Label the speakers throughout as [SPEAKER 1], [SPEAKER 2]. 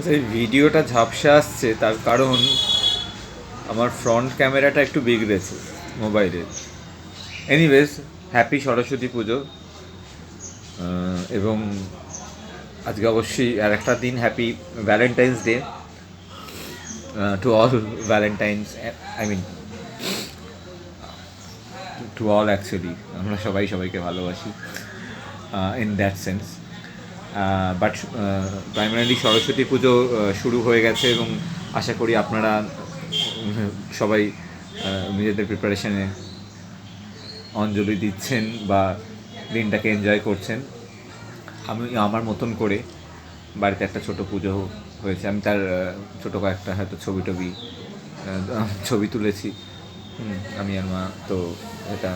[SPEAKER 1] এই ভিডিওটা ঝাপসা আসছে তার কারণ আমার ফ্রন্ট ক্যামেরাটা একটু বিগড়েছে মোবাইলের। এনিওয়েজ, হ্যাপি সরস্বতী পুজো। এবং আজকে অবশ্যই আর একটা দিন happy valentine's day to all valentines, I mean to all actually আমরা সবাই সবাইকে ভালোবাসি in that sense. But primarily Saraswati Puja শুরু হয়ে গেছে এবং আশা করি আপনারা সবাই নিজেদের প্রিপারেশনে অঞ্জলি দিচ্ছেন বা দিনটাকে এনজয় করছেন। আমি আমার মতন করে বাড়িতে একটা ছোট পুজো হয়েছে। আমি তার ছোটো কয়েকটা হয়তো ছবি তুলেছি আমি আর মা। তো এটা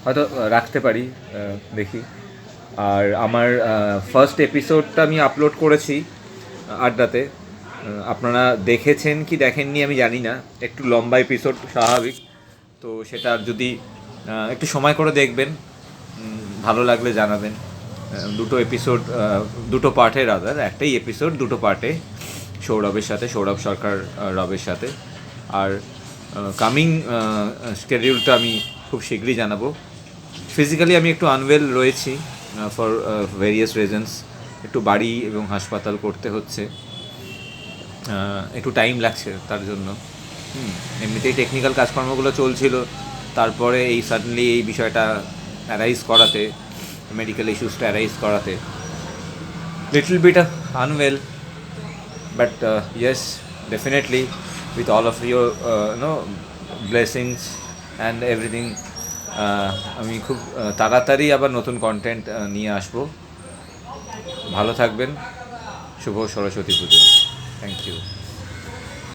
[SPEAKER 1] হয়তো রাখতে পারি, দেখি। আর আমার ফার্স্ট এপিসোডটা আমি আপলোড করেছি আড্ডাতে। আপনারা দেখেছেন কি দেখেননি আমি জানি না, একটু লম্বা এপিসোড স্বাভাবিক। তো সেটা যদি একটু সময় করে দেখবেন, ভালো লাগলে জানাবেন। দুটো এপিসোড, দুটো পার্টে রাদার, একটাই এপিসোড দুটো পার্টে, সৌরভ সরকার রবের সাথে। আর কামিং স্কেডিউলটা আমি খুব শীঘ্রই জানাবো। ফিজিক্যালি আমি একটু আনওয়েল রয়েছি ফর ভেরিয়াস রিজনস। একটু বাড়ি এবং হাসপাতাল করতে হচ্ছে, একটু টাইম লাগছে তার জন্য। এমনিতেই টেকনিক্যাল কাজকর্মগুলো চলছিল, তারপরে এই সাডেনলি এই বিষয়টা অ্যারাইজ করাতে, মেডিকেল ইস্যুসটা অ্যারাইজ করাতে little bit unwell. But yes, definitely with all of your blessings and everything, আমি খুব তাড়াতাড়ি আবার নতুন কন্টেন্ট নিয়ে আসবো। ভালো থাকবেন। শুভ সরস্বতী পুজো।